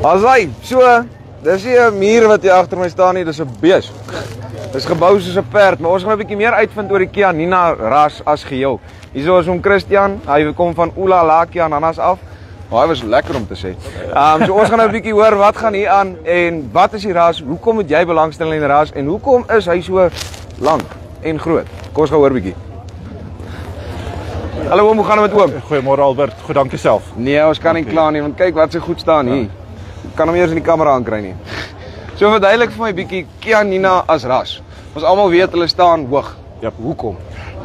Asai, so, dis nie 'n muur wat hier agter my staan nie, dis 'n bees. Dis gebou soos 'n perd, maar ons gaan 'n bietjie meer uitvind oor die Chianina ras as geheel. Hierso is hom Christian, hy kom van Oolala Chiananas af. Maar hy was lekker om te sê. So ons gaan nou 'n bietjie hoor wat gaan hier aan en wat is die ras? Hoekom het jy belangstelling in die ras en hoekom is hy so lank en groot? Kom ons gaan hoor bietjie. Hallo oom, hoe gaan dit met oom? Goeiemôre Albert, goed dankie self. Nee, ons kan nie klaar nie, want kyk wat sy goed staan hier. Kan hom eers in die kamera aankry nie. So verduidelik vir my bietjie Chianina as ras. Ons almal weet hulle staan hoog. Ja, hoekom?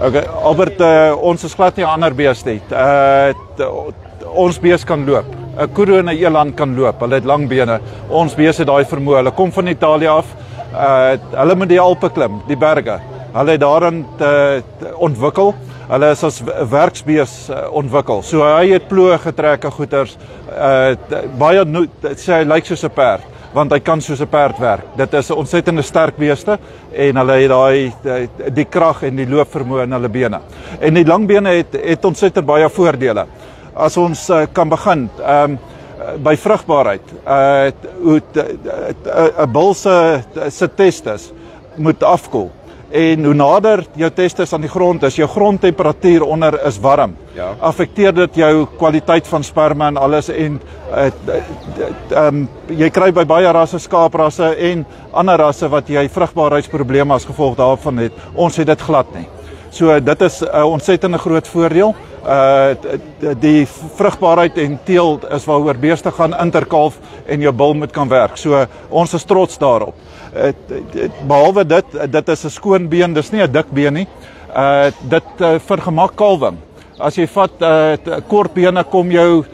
Okay, Albert, ons is glad nie 'n ander bees nie. Ons bees kan loop. 'n Koeroe en 'n eland kan loop. Hulle het lang bene. Ons bees het daai vermoë. Hulle kom van Italië af. Hulle moet die Alpe klim, die berge. Hulle het daarin ontwikkel. Hulle is as werksbees ontwikkel. So hy het ploë getrek en goeters. Baie sê hy lyk soos 'n perd, want hy kan soos 'n perd werk. Dit is 'n ontsettende sterk beeste en hulle het die krag en die loopvermoë in hulle bene. En die lang bene het ontsettend baie voordele. As ons kan begin by vrugbaarheid. 'n bul se testis moet afkoel. En hoe nader jou testis aan die grond is, jou grondtemperatuur onder is warm. Ja. Affekteer dit jou kwaliteit van sperma en alles en jy kry by baie rasse, skaaprasse en ander rasse wat jy vrugbaarheidsprobleme as gevolg daarvan het. Ons het dit glad nie. So dit is 'n ontsettende groot voordeel. Die vrugbaarheid en teelt is waaroor beeste gaan interkalf en jou bul moet kan werk. So ons is trots daarop. Behalwe dit is 'n skoon been, dis nie 'n dik been nie. Dit vergemak kalwing. As jy vat kort bene kom jou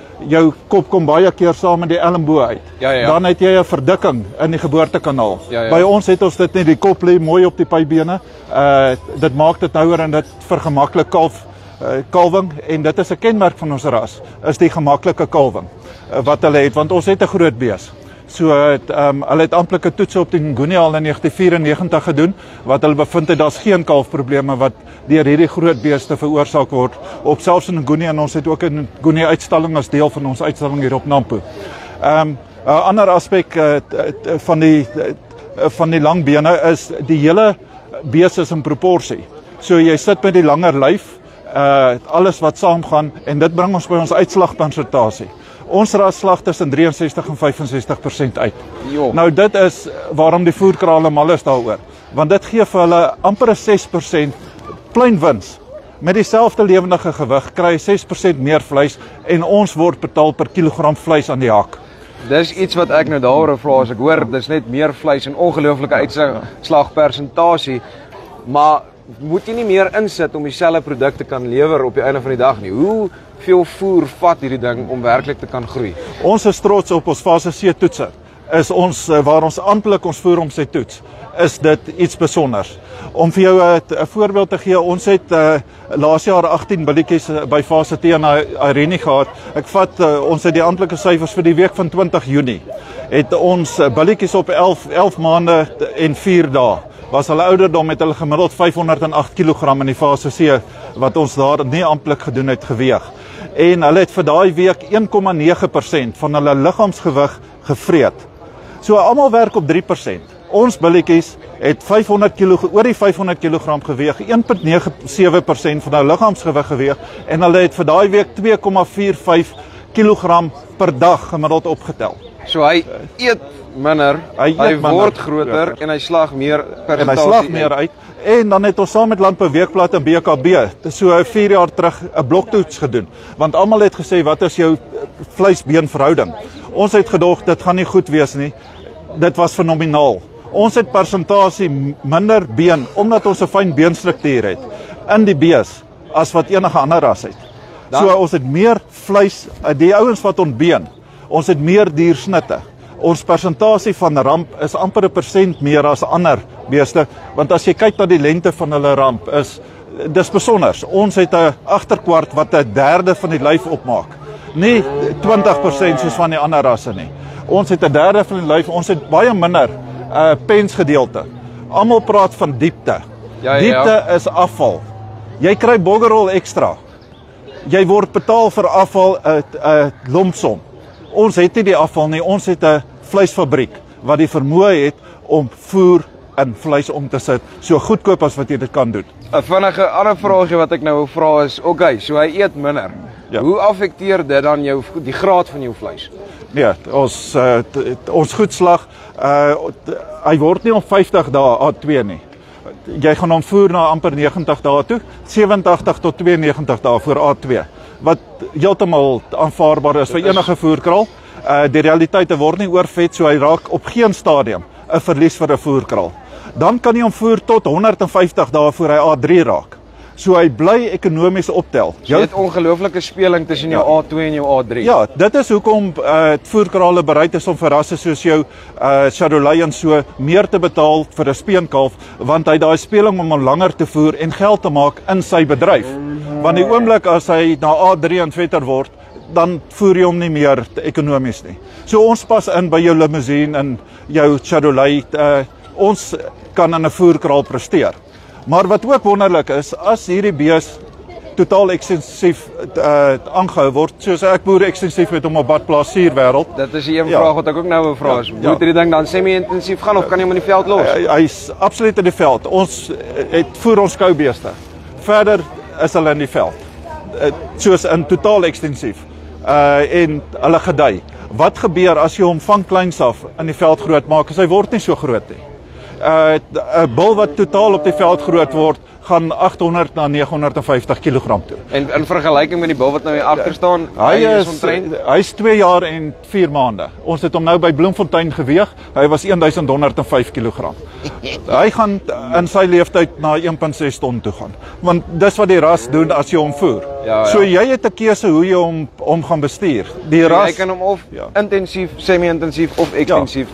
kop kom baie keer saam met die elmboog uit. Ja. Dan het jy 'n verdikking in die geboortekanaal. Ja. By ons het ons dit nie, die kop lê mooi op die pybene. Dit maak dit nouer en dit vergemaklik kalwing en dit is 'n kenmerk van ons ras, is die gemaklike kalwing wat hulle het, want ons het 'n groot bees. So hulle het amplike toetse op die Nguni al in 1994 gedoen, wat hulle bevind het daar's geen kalfprobleme wat deur hierdie groot beeste veroorsaak word op selfs in Nguni, en ons het ook 'n Nguni uitstalling as deel van ons uitstalling hier op Nampo. 'n Ander aspek van die lang bene is die hele bees is in proporsie. So jy sit met die langer lyf, alles wat saamgaan en dit bring ons by ons uitslagpersentasie. Ons ras slag tussen 63 en 65% uit. Jo. Nou dit is waarom die voerkrale mal is daaroor, want dit gee vir hulle amper 6% klein wins. Met dieselfde lewendige gewig kry jy 6% meer vleis en ons word betaal per kilogram vleis aan die hak. Dis iets wat ek nou daaroor vra as ek hoor, dis net meer vleis en ongelooflike uitslagpersentasie, maar moet jy nie meer insit om dieselfde produk te kan lewer op die einde van die dag nie? Hoeveel voer vat hierdie ding om werklik te kan groei? Ons is trots op ons fase C toetse. Is ons waar ons amptelik ons voer om sy toets, is dit iets besonders. Om vir jou 'n voorbeeld te gee, ons het laas jaar 18 billetjies by fase T in Irene gehad. Ons het die amptelike syfers vir die week van 20 Junie. Het ons billetjies op 11 maande en 4 dae. Was hulle ouderdom met hulle gemiddeld 508 kg in die fase C, wat ons daar nie amptelik gedoen het geweeg. En hulle het vir daai week 1,9% van hulle liggaamsgewig gevreet. So almal werk op 3%. Ons billetjies het oor die 500 kg geweeg, 1,97% van hulle liggaamsgewig geweeg en hulle het vir daai week 2,45 kg per dag gemiddeld opgetel. So hy eet minder, hy word groter en hy slag meer persentasie uit. En dan het ons saam met Landbou Weekblad en BKB so 4 jaar terug 'n bloktoets gedoen, want almal het gesê wat is jou vleisbeen verhouding. Ons het gedog dit gaan nie goed wees nie. Dit was fenomenaal. Ons het persentasie minder been omdat ons 'n fyn beenstruktuur het in die bees as wat enige ander ras het. So ons het meer vleis, die ouens wat ontbeen. Ons het meer diersnitte. Ons persentasie van ramp is amper 1% meer as ander beeste, want as jy kyk na die lengte van hulle ramp dis besonders. Ons het 'n agterkwart wat 1/3 van die lyf opmaak. Nie 20% soos van die ander rasse nie. Ons het 1/3 van die lyf, ons het baie minder pensgedeelte. Almal praat van diepte. Diepte is afval. Jy kry boggerol ekstra. Jy word betaal vir afval 'n lumpsom. Ons het nie die afval nie, ons het 'n vleisfabriek wat die vermoë het om voer in vleis om te sit, so goedkoop as wat jy dit kan doen. 'n Vinnige ander vraagie wat ek nou wil vra is, okay, so hy eet minder. Ja. Hoe affekteer dit dan die graad van jou vleis? Nee, ons goedslag, hy word nie om 50 dae A2 nie. Jy gaan hom voer na amper 90 dae toe, 87 tot 92 dae voor A2, wat heeltemal aanvaarbaar is vir enige voerkraal. Die realiteite word nie oorvet, so hy raak op geen stadium 'n verlies vir 'n voerkraal. Dan kan jy hom voer tot 150 dae voor hy A3 raak. So hy bly ekonomies optel. Jy het ongelooflike speling tussen jou A2 en jou A3. Ja, dit is hoekom voerkrale bereid is om vir rasse soos jou Chardonnay en so meer te betaal vir 'n speenkalf, want hy het daai speling om hom langer te voer en geld te maak in sy bedryf. Want die oomblik as hy na A3 en vetter word, dan voer jy hom nie meer ekonomies nie. So ons pas in by jou limousine en jou Chardonnay, ons kan in 'n voerkraal presteer. Maar wat ook wonderlik is, as hierdie bees totaal ekstensief aangehou word, soos ek boere ekstensief het om op badplaas suurwêreld. Dit is die een vraag wat ek ook nou wil vra. Moet hierdie ding dan semi-intensief gaan of kan jy hom in die veld los? Hy's absoluut in die veld. Ons voer ons koubeeste. Verder is hulle in die veld. Soos in totaal ekstensief. En hulle gedei. Wat gebeur as jy hom van kleins af in die veld groot maak? Hy word nie so groot nie. 'n Bul wat totaal op die veld groot word, gaan 800 na 950 kg toe. En in vergelyking met die bul wat nou hier agter staan, hy's 2 jaar en 4 maande. Ons het hom nou by Bloemfontein geweeg. Hy was 1105 kg. Hy gaan in sy leeftyd na 1.6 ton toe gaan. Want dis wat die ras doen as jy hom voer. So jy het 'n keuse hoe jy hom gaan bestuur. Die ras, jy kan hom of intensief, semi-intensief of ekstensief.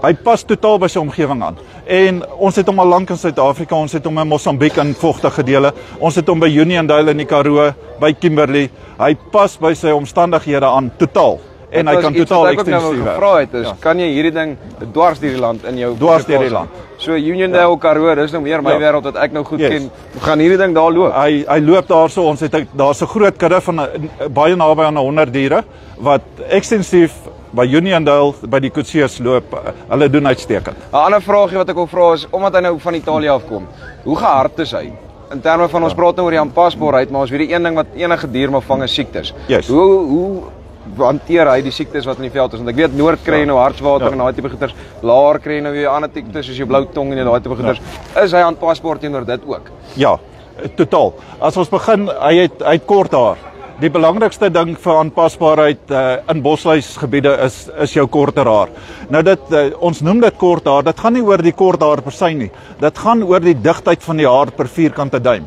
Hy pas totaal by sy omgewing aan. En ons het hom al lank in Suid-Afrika, ons het hom in Mosambiek in vogtige dele. Ons het hom by Uniondale in die Karoo, by Kimberley. Hy pas by sy omstandighede aan totaal. En hy kan totaal ekstensief werk. Kan jy hierdie ding dwars deur die land in jou dwars deur die land. So Uniondale, Karoo, dis nou meer my wêreld wat ek nou goed ken. Gaan hierdie ding daar loop? Hy loop daarso. Ons het daar's 'n groot kudde van baie naby aan 100 diere wat ekstensief by Uniondale, by die koetsiers loop. Hulle doen uitstekend. 'n Ander vraagie wat ek wil vra is, omdat hy nou van Italië afkom, hoe gehard is hy? In terme van ons praat nou oor die aanpasbaarheid, maar ons weet die een ding wat enige dier mag vang is siektes. Hoe hanteer hy die siektes wat in die veld is? Want ek weet Noord kry nou hartswater en daai tipe goeters, Laar kry nou weer ander siektes soos jou blou tong en daai tipe goeters. Is hy aanpasbaar teenoor dit ook? Ja, totaal. As ons begin, hy het kort haar. Die belangrikste ding vir aanpasbaarheid in bosluisgebiede is jou korter haar. Nou ons noem dit kort haar, dit gaan nie oor die kort haar per se nie. Dit gaan oor die digtheid van die haar per vierkante duim.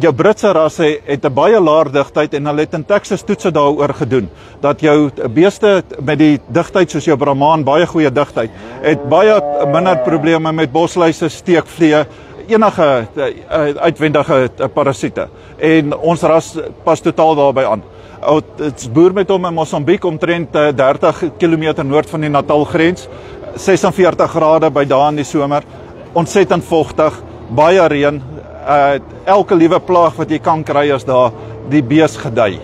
Jou Britse rasse het 'n baie laer digtheid en hulle het in Texas toetse daaroor gedoen dat jou beeste met die digtheid soos jou Brahman, baie goeie digtheid, het baie minder probleme met bosluise, steekvliee, enige uitwendige parasiete. En ons ras pas totaal daarby aan. Ons boer met hom in Mosambiek omtrent 30 km noord van die Natal grens, 46 grade by dae in die somer, ontsettend vogtig, baie reën. Elke liewe plaag wat jy kan kry is daar, die bees gedei.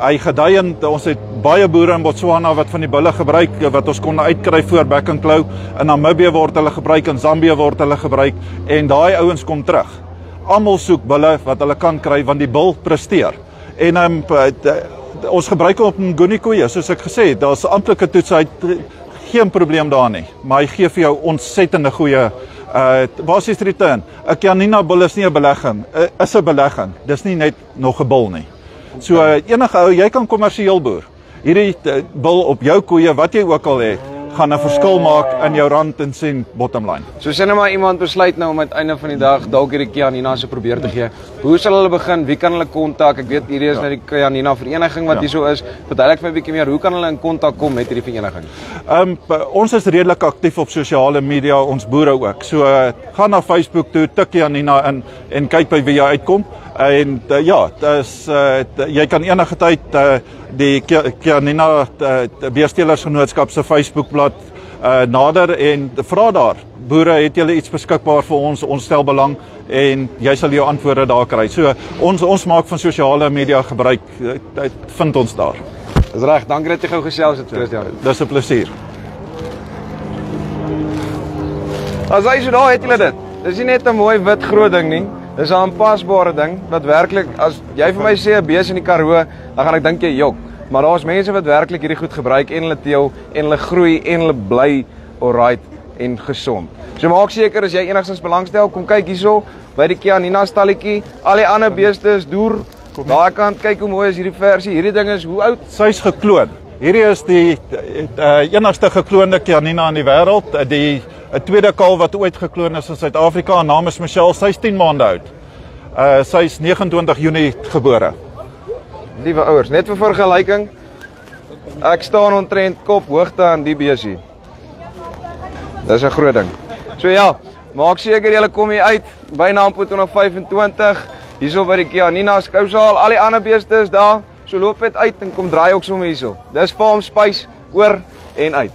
Hy gedei en ons het baie boere in Botswana wat van die bulle gebruik, wat ons kon uitkry voor back and claw. In Namibië word hulle gebruik, in Zambië word hulle gebruik, en daai ouens kom terug. Almal soek bulle wat hulle kan kry, want die bul presteer. En ons gebruik hom op Nguni koeie, soos ek gesê het, daar's amptelike toets, hy het geen probleem daar nie, maar hy gee vir jou ontsettende goeie basis return. 'n Chianina bul is nie 'n belegging, is 'n belegging. Dis nie net nog 'n bul nie. So enige ou, jy kan kommersieel boer. Hierdie bul op jou koeie, wat jy ook al het, gaan 'n verskil maak in jou rand en sent bottom line. So sê nou maar iemand besluit nou om aan die einde van die dag dalk hierdie Chianina se probeer te gee. Hoe sal hulle begin? Wie kan hulle kontak? Ek weet hierdie is nou die Chianina vereniging wat hier so is. Verduidelik vir my 'n bietjie meer, hoe kan hulle in kontak kom met hierdie vereniging? Ons is redelik aktief op sosiale media, ons boere ook. So gaan na Facebook toe, tik Chianina in en kyk by wie jy uitkom. En jy kan enige tyd die Chianina Beestelersgenootskap se Facebookblad nader en vra daar. Boere, het julle iets beskikbaar vir ons? Ons stel belang en jy sal jou antwoorde daar kry. So ons maak van sosiale media gebruik, vind ons daar. Dis reg, dankie dat jy gou gesels het, Christian. Dis 'n plesier. As hy so daar het julle dit. Dis nie net 'n mooi wit groot ding nie. Dis 'n aanpasbare ding wat werklik as jy vir my sê 'n bees in die Karoo, dan gaan ek dink jy jok. Maar daar's mense wat werklik hierdie goed gebruik en hulle teel en hulle groei en hulle bly alright en gesond. So maak seker as jy enigstens belangstel, kom kyk hierso by die Kianina stalletjie. Al die ander beeste is deur. Daai kant kyk hoe mooi is hierdie versie. Hierdie ding is hoe oud? Sy's gekloon. Hierdie is die enigste gekloonde Kianina in die wêreld. Die 'n tweede kalf wat ooit gekloon is in Suid-Afrika. Haar naam is Michelle. Sy's 10 maande oud. Sy's 29 Junie gebore. Liewe ouers, net vir vergelyking. Ek staan omtrent kop hoogte aan die besie. Dis 'n groot ding. So ja, maak seker julle kom hier uit by Nampo 2025. Hierso by die Kianina skousaal. Al die ander beeste is daar. So loop net uit en kom draai ook sommer hierso. Dis Farm Spice oor en uit.